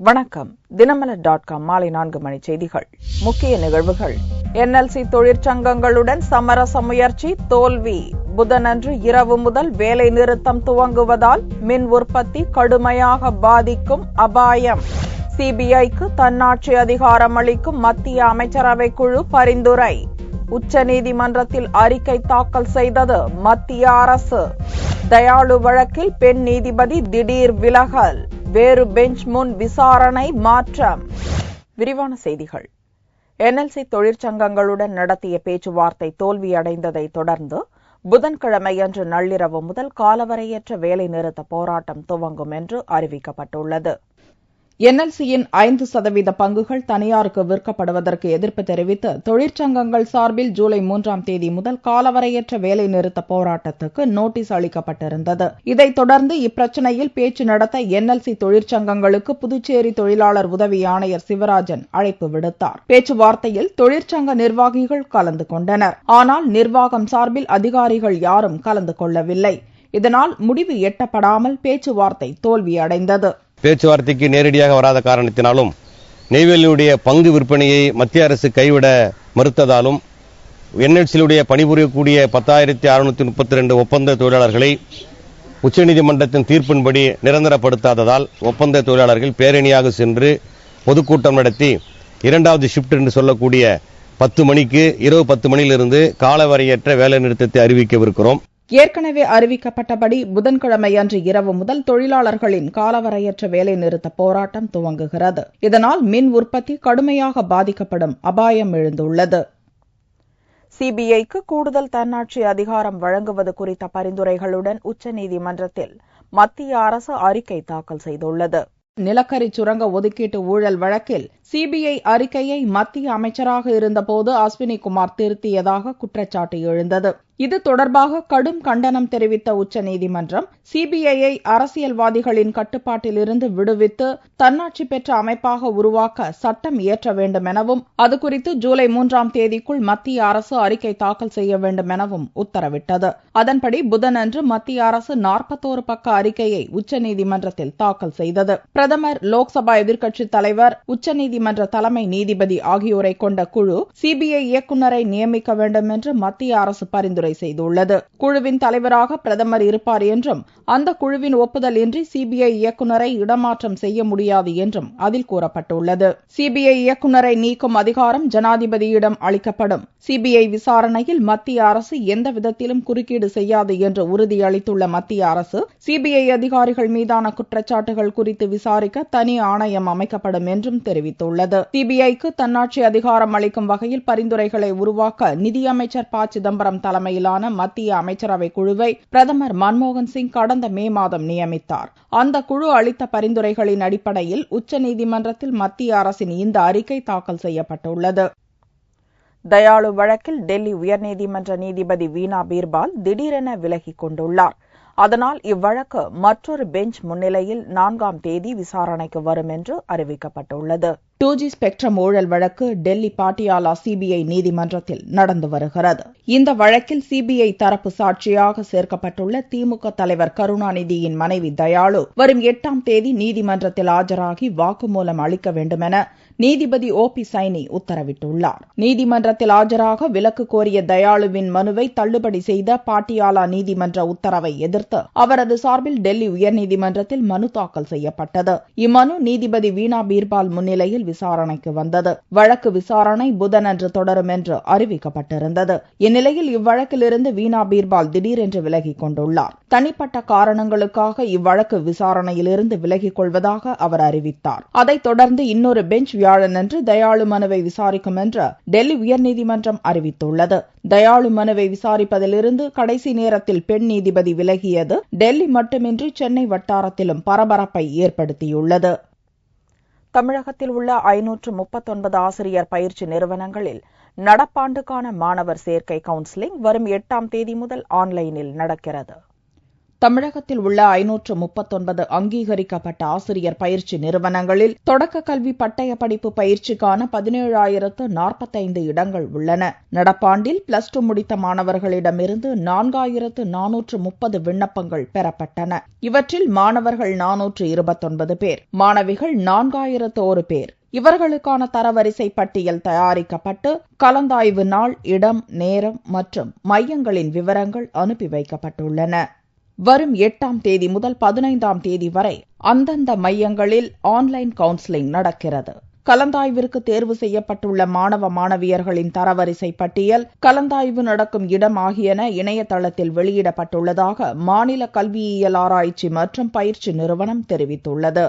வணக்கம். தினமலர்.com மாலை 4 மணி செய்திகள். முக்கிய நிகழ்வுகள். NLC தொழிற்சங்கங்களுடன் சமரச முயற்சி தோல்வி. புதனன்று இரவு முதல் வேலை நிறுத்தம் துவங்குவதால் மின் உற்பத்தி கடுமையாக பாதிக்கும் அபாயம். CBIக்கு தன்னாட்சி அதிகாரம் அளிக்கும் மத்திய அமைச்சரவை குழு பரிந்துரை. உச்சநீதிமன்றத்தில் அறிக்கை தாக்கல் செய்தது மத்திய அரசு. தயாளு வழக்கில் பெண் நீதிபதி திடீர் விலகல். வேறு பெஞ்ச் முன் விசாரணை மாற்றம். விரிவான செய்திகள். NLC தொழிற்சங்கங்களுடன் நடத்திய பேச்சுவார்த்தை தோல்வியடைந்ததை தொடர்ந்து புதன்கிழமையன்று நள்ளிரவு முதல் காலவரையற்ற வேலை நிறுத்த போராட்டம் துவங்கும் என்று அறிவிக்கப்பட்டுள்ளது. NLCயின் 5% பங்குகள் தனியாருக்கு விற்கப்படுவதற்கு எதிர்ப்பு தெரிவித்து தொழிற்சங்கங்கள் சார்பில் ஜூலை 3ஆம் தேதி முதல் காலவரையற்ற வேலை நிறுத்த போராட்டத்துக்கு நோட்டீஸ் அளிக்கப்பட்டிருந்தது. இதைத் தொடர்ந்து இப்பிரச்சினையில் பேச்சு நடத்த NLC தொழிற்சங்கங்களுக்கு புதுச்சேரி தொழிலாளர் உதவி ஆணையர் சிவராஜன் அழைப்பு விடுத்தார். பேச்சுவார்த்தையில் தொழிற்சங்க நிர்வாகிகள் கலந்து கொண்டனர். ஆனால் நிர்வாகம் சார்பில் அதிகாரிகள் யாரும் கலந்து கொள்ளவில்லை. இதனால் முடிவு எட்டப்படாமல் பேச்சுவார்த்தை தோல்வியடைந்தது. பேச்சுவார்த்தைக்கு நேரடியாக வராத காரணத்தினாலும் நெய்வேலியுடைய பங்கு விற்பனையை மத்திய அரசு கைவிட மறுத்ததாலும் NLCயுடைய பணிபுரியக்கூடிய 10,632 ஒப்பந்த தொழிலாளர்களை உச்சநீதிமன்றத்தின் தீர்ப்பின்படி நிரந்தரப்படுத்தாததால் ஒப்பந்த தொழிலாளர்கள் பேரணியாக சென்று பொதுக்கூட்டம் நடத்தி 2வது ஷிப்ட் என்று சொல்லக்கூடிய 10 மணிக்கு இரவு 10 மணியிலிருந்து காலவரையற்ற வேலை நிறுத்தத்தை அறிவிக்கவிருக்கிறோம். ஏற்கனவே அறிவிக்கப்பட்டபடி புதன்கிழமையன்று இரவு முதல் தொழிலாளர்களின் காலவரையற்ற வேலை நிறுத்த போராட்டம் துவங்குகிறது. இதனால் மின் உற்பத்தி கடுமையாக பாதிக்கப்படும் அபாயம் எழுந்துள்ளது. CBIக்கு கூடுதல் தன்னாட்சி அதிகாரம் வழங்குவது குறித்த பரிந்துரைகளுடன் உச்சநீதிமன்றத்தில் மத்திய அரசு அறிக்கை தாக்கல் செய்துள்ளது. நிலக்கரி சுரங்க ஒதுக்கீட்டு ஊழல் வழக்கில் CBI அறிக்கையை மத்திய அமைச்சராக இருந்தபோது அஸ்வினி குமார் திருத்தியதாக குற்றச்சாட்டு எழுந்தது. இது தொடர்பாக கடும் கண்டனம் தெரிவித்த உச்சநீதிமன்றம் CBIயை அரசியல்வாதிகளின் கட்டுப்பாட்டில் இருந்து விடுவித்து தன்னாட்சி பெற்ற அமைப்பாக உருவாக்க சட்டம் இயற்ற வேண்டும் எனவும் அதுகுறித்து ஜூலை 3ஆம் தேதிக்குள் மத்திய அரசு அறிக்கை தாக்கல் செய்ய வேண்டும் எனவும் உத்தரவிட்டது. அதன்படி புதனன்று மத்திய அரசு 41 பக்க அறிக்கையை உச்சநீதிமன்றத்தில் தாக்கல் செய்தது. பிரதமர், லோக்சபா எதிர்க்கட்சித் தலைவர், உச்சநீதிமன்ற தலைமை நீதிபதி ஆகியோரை கொண்ட குழு CBI இயக்குநரை நியமிக்க வேண்டும் என்று மத்திய அரசு பரிந்துரை செய்துள்ளது. குழுவின் தலைவராக பிரதமர் இருப்பார் என்றும் அந்த குழுவின் ஒப்புதல் இன்றி CBI இயக்குநரை இடமாற்றம் செய்ய முடியாது என்றும் அதில் கூறப்பட்டுள்ளது. CBI இயக்குநரை நீக்கும் அதிகாரம் ஜனாதிபதியிடம் அளிக்கப்படும். CBI விசாரணையில் மத்திய அரசு எந்த விதத்திலும் குறுக்கீடு செய்யாது என்று உறுதியளித்துள்ள மத்திய அரசு CBI அதிகாரிகள் மீதான குற்றச்சாட்டுகள் குறித்து விசாரிக்க தனி ஆணையம் அமைக்கப்படும் என்றும் தெரிவித்துள்ளது. CBIக்கு தன்னாட்சி அதிகாரம் அளிக்கும் வகையில் பரிந்துரைகளை உருவாக்க நிதியமைச்சர் ப. சிதம்பரம் தலைமையிலான மத்திய அமைச்சரவை குழுவை பிரதமர் மன்மோகன் சிங் கடந்த மே மாதம் நியமித்தார். அந்த குழு அளித்த பரிந்துரைகளின் அடிப்படையில் உச்சநீதிமன்றத்தில் மத்திய அரசின் இந்த அறிக்கை தாக்கல் செய்யப்பட்டுள்ளது. தயாளு வழக்கில் டெல்லி உயர்நீதிமன்ற நீதிபதி வீணா பீர்பால் திடீரென விலகிக் கொண்டுள்ளார். அதனால் இவ்வழக்கு மற்றொரு பெஞ்ச் முன்னிலையில் 4ஆம் தேதி விசாரணைக்கு வரும் என்று அறிவிக்கப்பட்டுள்ளது. 2G ஸ்பெக்ட்ரம் ஊழல் வழக்கு டெல்லி பாட்டியாலா CBI நீதிமன்றத்தில் நடந்து வருகிறது. இந்த வழக்கில் CBI தரப்பு சாட்சியாக சேர்க்கப்பட்டுள்ள திமுக தலைவர் கருணாநிதியின் மனைவி தயாளு வரும் 8ஆம் தேதி நீதிமன்றத்தில் ஆஜராகி வாக்குமூலம் அளிக்க வேண்டுமென நீதிபதி OP சைனி உத்தரவிட்டுள்ளார். நீதிமன்றத்தில் ஆஜராக விலக்கு கோரிய தயாளுவின் மனுவை தள்ளுபடி செய்த பாட்டியாலா நீதிமன்ற உத்தரவை எதிர்த்து அவரது சார்பில் டெல்லி உயர்நீதிமன்றத்தில் மனு தாக்கல் செய்யப்பட்டது. இம்மனு நீதிபதி வீணா பீர்பால் முன்னிலையில் விசாரணைக்கு வந்தது. வழக்கு விசாரணை புதனன்று தொடரும் என்று அறிவிக்கப்பட்டிருந்தது. இந்நிலையில் இவ்வழக்கிலிருந்து வீணா பீர்பால் திடீரென்று விலகிக் கொண்டுள்ளார். தனிப்பட்ட காரணங்களுக்காக இவ்வழக்கு விசாரணையிலிருந்து விலகிக் கொள்வதாக அவர் அறிவித்தார். அதைத் தொடர்ந்து இன்னொரு பெஞ்ச் வியாழனன்று தயாளு மனுவை விசாரிக்கும் என்று டெல்லி உயர்நீதிமன்றம் அறிவித்துள்ளது. தயாளு மனுவை விசாரிப்பதிலிருந்து கடைசி நேரத்தில் பெண் நீதிபதி விலகியது டெல்லி மட்டுமின்றி சென்னை வட்டாரத்திலும் பரபரப்பை ஏற்படுத்தியுள்ளது. தமிழகத்தில் உள்ள 539 ஆசிரியர் பயிற்சி நிறுவனங்களில் நடப்பாண்டுக்கான மாணவர் சேர்க்கை கவுன்சிலிங் வரும் 8ஆம் தேதி முதல் ஆன்லைனில் நடக்கிறது. தமிழகத்தில் உள்ள 539 அங்கீகரிக்கப்பட்ட ஆசிரியர் பயிற்சி நிறுவனங்களில் தொடக்க கல்வி பட்டய படிப்பு பயிற்சிக்கான 17,045 இடங்கள் உள்ளன. நடப்பாண்டில் +2 முடித்த மாணவர்களிடமிருந்து 4,430 விண்ணப்பங்கள் பெறப்பட்டன. இவற்றில் மாணவர்கள் 429 பேர், மாணவிகள் 4,001 பேர். இவர்களுக்கான தரவரிசை பட்டியல் தயாரிக்கப்பட்டு கலந்தாய்வு நாள், இடம், நேரம் மற்றும் மையங்களின் விவரங்கள் அனுப்பி வைக்கப்பட்டுள்ளன. வரும் 8ஆம் தேதி முதல் 15ஆம் தேதி வரை அந்தந்த மையங்களில் ஆன்லைன் கவுன்சிலிங் நடக்கிறது. கலந்தாய்விற்கு தேர்வு செய்யப்பட்டுள்ள மாணவ மாணவியர்களின் தரவரிசை பட்டியல், கலந்தாய்வு நடக்கும் இடம் ஆகியன இணையதளத்தில் வெளியிடப்பட்டுள்ளதாக மாநில கல்வியியல் ஆராய்ச்சி மற்றும் பயிற்சி நிறுவனம் தெரிவித்துள்ளது.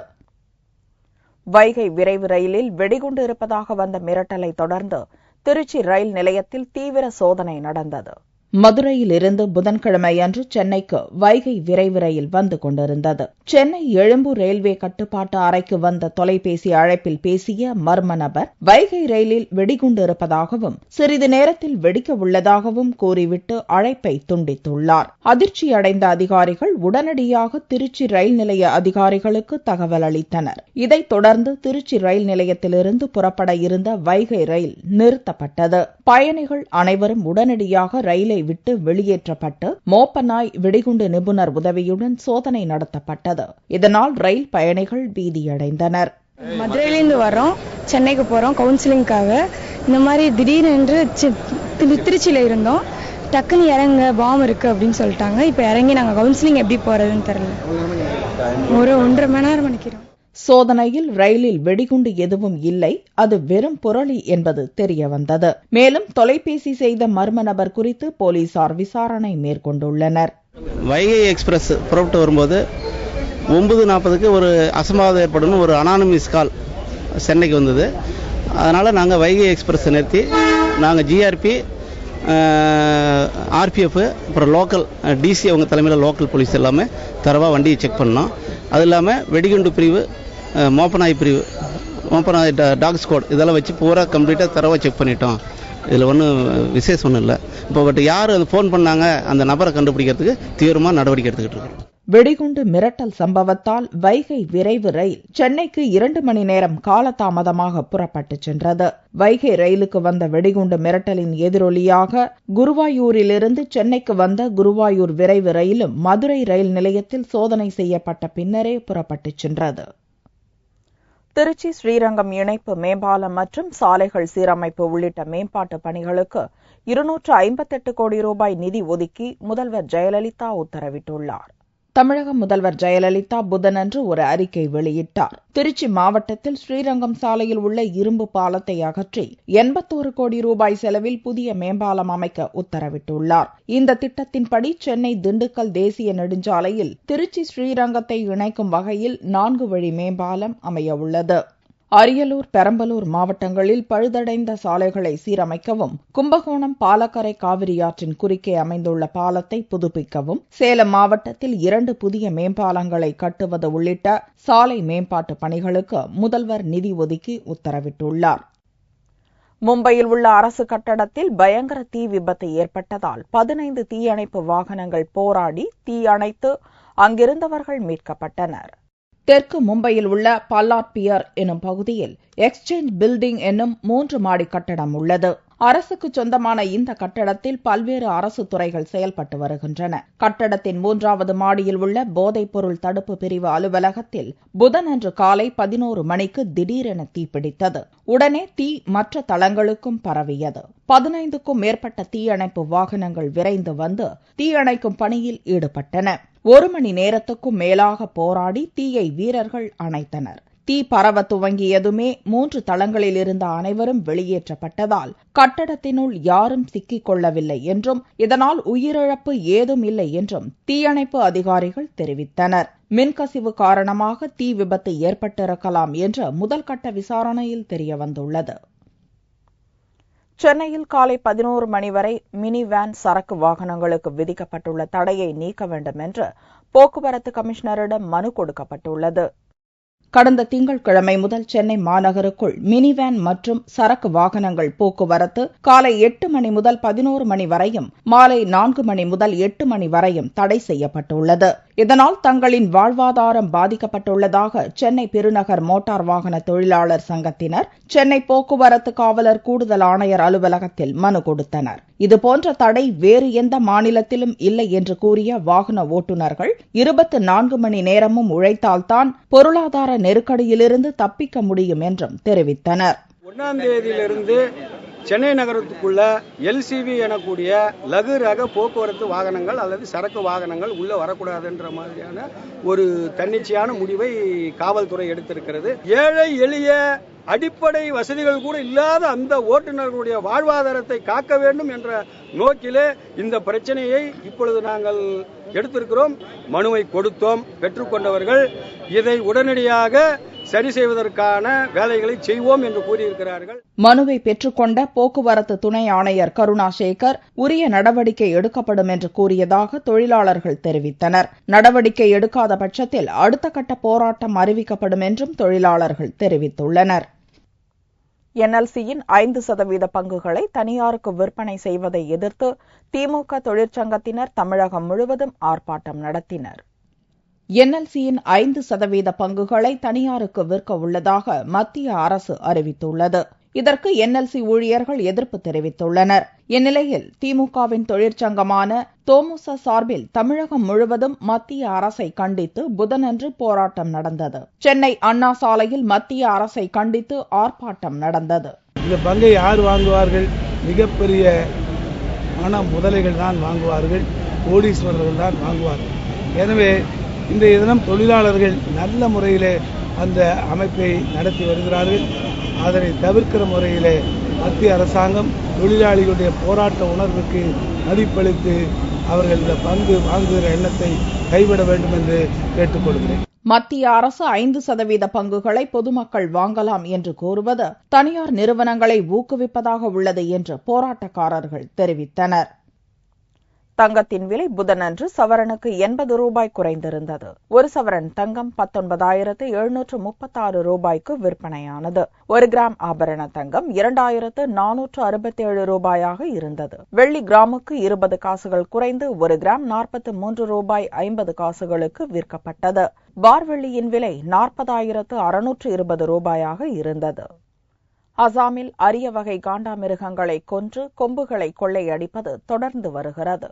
வைகை விரைவு ரயிலில் வெடிகுண்டு இருப்பதாக வந்த மிரட்டலை தொடர்ந்து திருச்சி ரயில் நிலையத்தில் தீவிர சோதனை நடந்தது. மதுரையிலிருந்து புதன்கிழமையன்று சென்னைக்கு வைகை விரைவு ரயில் வந்து கொண்டிருந்தது. சென்னை எழும்பூர் ரயில்வே கட்டுப்பாட்டு அறைக்கு வந்த தொலைபேசி அழைப்பில் பேசிய மர்ம நபர் வைகை ரயிலில் வெடிகுண்டு இருப்பதாகவும் சிறிது நேரத்தில் வெடிக்க உள்ளதாகவும் கூறிவிட்டு அழைப்பை துண்டித்துள்ளார். அதிர்ச்சியடைந்த அதிகாரிகள் உடனடியாக திருச்சி ரயில் நிலைய அதிகாரிகளுக்கு தகவல் அளித்தனர். இதைத் தொடர்ந்து திருச்சி ரயில் நிலையத்திலிருந்து புறப்பட இருந்த வைகை ரயில் நிறுத்தப்பட்டது. பயணிகள் அனைவரும் உடனடியாக ரயிலை விட்டு வெளியேற்றப்பட்டு மோப்பநாய், வெடிகுண்டு நிபுணர் உதவியுடன் சோதனை நடத்தப்பட்டது. இதனால் ரயில் பயணிகள் பீதியடைந்தனர். மதுரையிலிருந்து வரோம், சென்னைக்கு போறோம் கவுன்சிலிங்காக. இந்த மாதிரி திடீரென்று திருச்சியில இருந்தோம், டக்குன்னு இறங்க பாம் இருக்கு அப்படின்னு சொல்லிட்டாங்க. இப்ப இறங்கி நாங்க கவுன்சிலிங் எப்படி போறதுன்னு தெரியல. ஒரு 1.5 மணி நேரம் நிக்கிறோம். சோதனையில் ரயிலில் வெடிகுண்டு எதுவும் இல்லை, அது வெறும் புரளி என்பது தெரியவந்தது. மேலும் தொலைபேசி செய்த மர்ம நபர் குறித்து போலீசார் விசாரணை மேற்கொண்டுள்ளனர். வைகை எக்ஸ்பிரஸ் புறப்பட்டு வரும்போது 9:40க்கு ஒரு அசம்பாவிதம் ஏற்படும் ஒரு அனானிமஸ் கால் சென்னைக்கு வந்தது. அதனால் நாங்கள் வைகை எக்ஸ்பிரஸ் நிறுத்தி நாங்கள் ஜிஆர்பி, ஆர்பிஎஃப், அப்புறம் லோக்கல் டிசி அவங்க தலைமையில் லோக்கல் போலீஸ் எல்லாமே தரவாக வண்டியை செக் பண்ணோம். அது இல்லாமல் வெடிகுண்டு பிரிவு, மோப்பநாய் பிரிவு, மோப்பநாய் டாக் ஸ்குவாட் இதெல்லாம் வச்சு பூரா கம்ப்ளீட்டாக தரவாக செக் பண்ணிட்டோம். இதில் ஒன்றும் விசேஷம் ஒன்றும் இல்லை. இப்போ யார் அது ஃபோன் பண்ணாங்க அந்த நபரை கண்டுபிடிக்கிறதுக்கு தீவிரமாக நடவடிக்கை எடுத்துக்கிட்டு இருக்கோம். வெடிகுண்டு மிரட்டல் சம்பவத்தால் வைகை விரைவு ரயில் சென்னைக்கு 2 மணி நேரம் காலதாமதமாக புறப்பட்டு சென்றது. வைகை ரயிலுக்கு வந்த வெடிகுண்டு மிரட்டலின் எதிரொலியாக குருவாயூரிலிருந்து சென்னைக்கு வந்த குருவாயூர் விரைவு ரயிலும் மதுரை ரயில் நிலையத்தில் சோதனை செய்யப்பட்ட பின்னரே புறப்பட்டு சென்றது. திருச்சி ஸ்ரீரங்கம் இணைப்பு மேம்பாலம் மற்றும் சாலைகள் சீரமைப்பு உள்ளிட்ட மேம்பாட்டு பணிகளுக்கு 258 கோடி ரூபாய் நிதி ஒதுக்கி முதல்வர் ஜெயலலிதா உத்தரவிட்டுள்ளார். தமிழக முதல்வர் ஜெயலலிதா புதனன்று ஒரு அறிக்கை வெளியிட்டார். திருச்சி மாவட்டத்தில் ஸ்ரீரங்கம் சாலையில் உள்ள இரும்பு பாலத்தை அகற்றி 81 கோடி ரூபாய் செலவில் புதிய மேம்பாலம் அமைக்க உத்தரவிட்டுள்ளார். இந்த திட்டத்தின்படி சென்னை திண்டுக்கல் தேசிய நெடுஞ்சாலையில் திருச்சி ஸ்ரீரங்கத்தை இணைக்கும் வகையில் 4 வழி மேம்பாலம் அமைய உள்ளது. அரியலூர், பெரம்பலூர் மாவட்டங்களில் பழுதடைந்த சாலைகளை சீரமைக்கவும், கும்பகோணம் பாலக்கரை காவிரியாற்றின் குறுக்கே அமைந்துள்ள பாலத்தை புதுப்பிக்கவும், சேலம் மாவட்டத்தில் 2 புதிய மேம்பாலங்களை கட்டுவது உள்ளிட்ட சாலை மேம்பாட்டு பணிகளுக்கு முதல்வர் நிதி ஒதுக்கி உத்தரவிட்டுள்ளார். மும்பையில் உள்ள அரசு கட்டடத்தில் பயங்கர தீ விபத்து ஏற்பட்டதால் 15 தீயணைப்பு வாகனங்கள் போராடி தீ அணைத்து அங்கிருந்தவர்கள் மீட்கப்பட்டனர். தெற்கு மும்பையில் உள்ள பல்லாட் பியர் எனும் பகுதியில் எக்ஸ்சேஞ்ச் பில்டிங் என்னும் 3 மாடி கட்டடம் உள்ளது. அரசுக்கு சொந்தமான இந்த கட்டடத்தில் பல்வேறு அரசு துறைகள் செயல்பட்டு வருகின்றன. கட்டடத்தின் 3வது மாடியில் உள்ள போதைப் பொருள் தடுப்பு பிரிவு அலுவலகத்தில் புதனன்று காலை 11 மணிக்கு திடீரென தீப்பிடித்தது. உடனே தீ மற்ற தளங்களுக்கும் பரவியது. 15க்கும் மேற்பட்ட தீயணைப்பு வாகனங்கள் விரைந்து வந்து தீயணைக்கும் பணியில் ஈடுபட்டன. 1 மணி நேரத்துக்கும் மேலாக போராடி தீயை வீரர்கள் அணைத்தனர். தீ பரவ துவங்கியதுமே 3 தளங்களில் இருந்த அனைவரும் வெளியேற்றப்பட்டதால் கட்டடத்தினுள் யாரும் சிக்கிக் கொள்ளவில்லை என்றும் இதனால் உயிரிழப்பு ஏதும் இல்லை என்றும் தீயணைப்பு அதிகாரிகள் தெரிவித்தனர். மின்கசிவு காரணமாக தீ விபத்து ஏற்பட்டிருக்கலாம் என்ற முதல்கட்ட விசாரணையில் தெரியவந்துள்ளது. சென்னையில் காலை 11 மணி வரை மினி வேன் சரக்கு வாகனங்களுக்கு விதிக்கப்பட்டுள்ள தடையை நீக்க வேண்டும் என்று போக்குவரத்து கமிஷனரிடம் மனு கொடுக்கப்பட்டுள்ளது. கடந்த திங்கட்கிழமை முதல் சென்னை மாநகருக்குள் மினி வேன் மற்றும் சரக்கு வாகனங்கள் போக்குவரத்து காலை 8 மணி முதல் 11 மணி வரையும் மாலை 4 மணி முதல் 8 மணி வரையும் தடை செய்யப்பட்டுள்ளது. இதனால் தங்களின் வாழ்வாதாரம் பாதிக்கப்பட்டுள்ளதாக சென்னை பெருநகர் மோட்டார் வாகன தொழிலாளர் சங்கத்தினர் சென்னை போக்குவரத்து காவலர் கூடுதல் ஆணையர் அலுவலகத்தில் மனு கொடுத்தனர். இதுபோன்ற தடை வேறு எந்த மாநிலத்திலும் இல்லை என்று கூறிய வாகன ஓட்டுநர்கள் 24 மணி நேரமும் உழைத்தால்தான் பொருளாதார நெருக்கடியிலிருந்து தப்பிக்க முடியும் என்றும் தெரிவித்தனர். 1ஆம் தேதியிலிருந்து சென்னை நகரத்துக்குள்ள எல்சிவி எனக்கூடிய லகு ரக போக்குவரத்து வாகனங்கள் அல்லது சரக்கு வாகனங்கள் உள்ள வரக்கூடாதுன்ற மாதிரியான ஒரு தன்னிச்சையான முடிவை காவல்துறை எடுத்திருக்கிறது. ஏழை எளிய அடிப்படை வசதிகள் கூட இல்லாத அந்த ஓட்டுநர்களுடைய வாழ்வாதாரத்தை காக்க வேண்டும் என்ற நோக்கிலே இந்த பிரச்சனையை இப்பொழுது நாங்கள் எடுத்திருக்கிறோம். மனுவை கொடுத்தோம். பெற்றுக்கொண்டவர்கள் இதை உடனடியாக சரி செய்வதற்கான வேலைகளை செய்வோம் என்று கூறியிருக்கிறார்கள். மனுவை பெற்றுக்கொண்ட போக்குவரத்து துணை ஆணையர் கருணாசேகர் உரிய நடவடிக்கை எடுக்கப்படும் என்று கூறியதாக தொழிலாளர்கள் தெரிவித்தனர். நடவடிக்கை எடுக்காத பட்சத்தில் அடுத்த கட்ட போராட்டம் அறிவிக்கப்படும் என்றும் தொழிலாளர்கள் தெரிவித்துள்ளனர். என்எல்சியின் 5% பங்குகளை தனியாருக்கு விற்பனை செய்வதை எதிர்த்து திமுக தொழிற்சங்கத்தினர் தமிழகம் முழுவதும் ஆர்ப்பாட்டம் நடத்தினர். என்எல்சியின் 5% பங்குகளை தனியாருக்கு விற்க உள்ளதாக மத்திய அரசு அறிவித்துள்ளது. இதற்கு என்எல்சி ஊழியர்கள் எதிர்ப்பு தெரிவித்துள்ளனர். இந்நிலையில் திமுகவின் தொழிற்சங்கமான தோமுச சார்பில் தமிழகம் முழுவதும் மத்திய அரசை கண்டித்து புதனன்று போராட்டம் நடந்தது. சென்னை அண்ணா சாலையில் மத்திய அரசை கண்டித்து ஆர்ப்பாட்டம் நடந்தது. இந்த பங்கை யார் வாங்குவார்கள்? மிகப்பெரிய பண முதலைகள் தான் வாங்குவார்கள், கோடீஸ்வரர்கள் தான் வாங்குவார்கள். எனவே இன்றைய தினம் தொழிலாளர்கள் நல்ல முறையிலே அந்த அமைப்பை நடத்தி வருகிறார்கள். அதனை தவிர்க்கிற முறையிலே மத்திய அரசாங்கம் தொழிலாளிகளுடைய போராட்ட உணர்வுக்கு மதிப்பளித்து அவர்கள் இந்த பங்கு வாங்குகிற எண்ணத்தை கைவிட வேண்டும் என்று கேட்டுக்கொள்கிறேன். மத்திய அரசு 5% பங்குகளை பொதுமக்கள் வாங்கலாம் என்று கூறுவது தனியார் நிறுவனங்களை ஊக்குவிப்பதாக உள்ளது என்று போராட்டக்காரர்கள் தெரிவித்தனர். தங்கத்தின் விலை புதனன்று சவரனுக்கு 80 ரூபாய் குறைந்திருந்தது. ஒரு சவரன் தங்கம் 19,736 ரூபாய்க்கு விற்பனையானது. 1 கிராம் ஆபரண தங்கம் 2,467 ரூபாயாக இருந்தது. வெள்ளி கிராமுக்கு 20 காசுகள் குறைந்து 1 கிராம் 43 ரூபாய் 50 காசுகளுக்கு விற்கப்பட்டது. பார் வெள்ளியின் விலை 40,620 ரூபாயாக இருந்தது. அசாமில் அரிய வகை காண்டாமிருகங்களை கொன்று கொம்புகளை கொள்ளையடிப்பது தொடர்ந்து வருகிறது.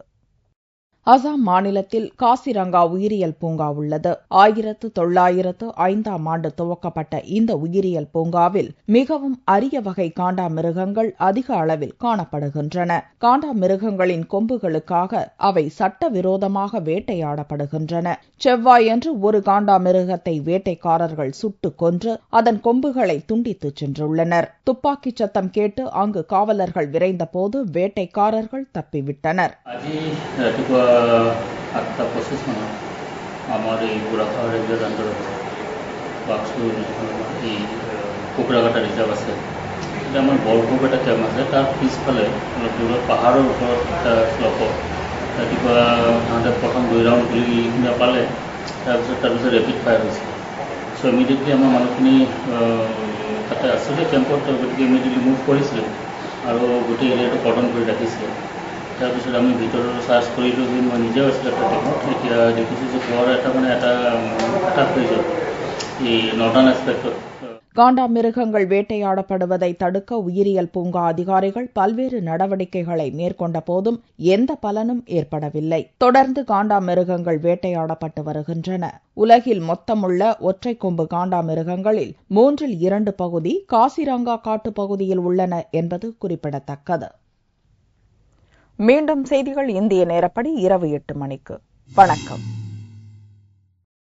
அசாம் மாநிலத்தில் காசிரங்கா உயிரியல் பூங்கா உள்ளது. 1905ஆம் ஆண்டு துவக்கப்பட்ட இந்த உயிரியல் பூங்காவில் மிகவும் அரிய வகை காண்டாமிருகங்கள் அதிக அளவில் காணப்படுகின்றன. காண்டாமிருகங்களின் கொம்புகளுக்காக அவை சட்டவிரோதமாக வேட்டையாடப்படுகின்றன. செவ்வாயன்று ஒரு காண்டாமிருகத்தை வேட்டைக்காரர்கள் சுட்டுக் கொன்று அதன் கொம்புகளை துண்டித்துச் சென்றுள்ளனர். துப்பாக்கிச் சத்தம் கேட்டு அங்கு காவலர்கள் விரைந்தபோது வேட்டைக்காரர்கள் தப்பிவிட்டனர். 8:25 মানত আমাৰ এই গোৰাখা ৰেঞ্জৰ অন্তৰ্গত বাক্সু এই কুকুৰাঘাটা ৰিজাৰ্ভ আছে। এতিয়া আমাৰ বৰভোগ এটা কেম্প আছে, তাৰ পিছফালে অলপ দূৰত পাহাৰৰ ওপৰত এটা শ্লকত ৰাতিপুৱা তাহাঁতে প্ৰথম 2 ৰাউণ্ড গুলি নাপালে, তাৰপিছত ৰেপিড ফায়াৰ হৈছে। চ' ইমিডিয়েটলি আমাৰ মানুহখিনি তাতে আছিলে কেম্পত, গতিকে ইমিডিয়েটলি মুভ কৰিছিলে আৰু গোটেই এৰিয়াটো কৰ্ডন কৰি ৰাখিছিলে। তাৰপিছত আমি ভিতৰত চাৰ্চ কৰিলোঁ, যে মই নিজেও আছিলোঁ এটা টাইমত। এতিয়া দেখিছোঁ যে ঘৰ এটা হৈ যায় এই নৰ্দাৰ্ণ এক্সপেক্টত। காண்டாமிருகங்கள் வேட்டையாடப்படுவதை தடுக்க உயிரியல் பூங்கா அதிகாரிகள் பல்வேறு நடவடிக்கைகளை மேற்கொண்ட போதும் எந்த பலனும் ஏற்படவில்லை. தொடர்ந்து காண்டாமிருகங்கள் வேட்டையாடப்பட்டு வருகின்றன. உலகில் மொத்தமுள்ள ஒற்றை கொம்பு காண்டாமிருகங்களில் 2/3 பகுதி காசிரங்கா காட்டு பகுதியில் உள்ளன என்பது குறிப்பிடத்தக்கது. மீண்டும் செய்திகள் இந்திய நேரப்படி இரவு 8 மணிக்கு. வணக்கம்.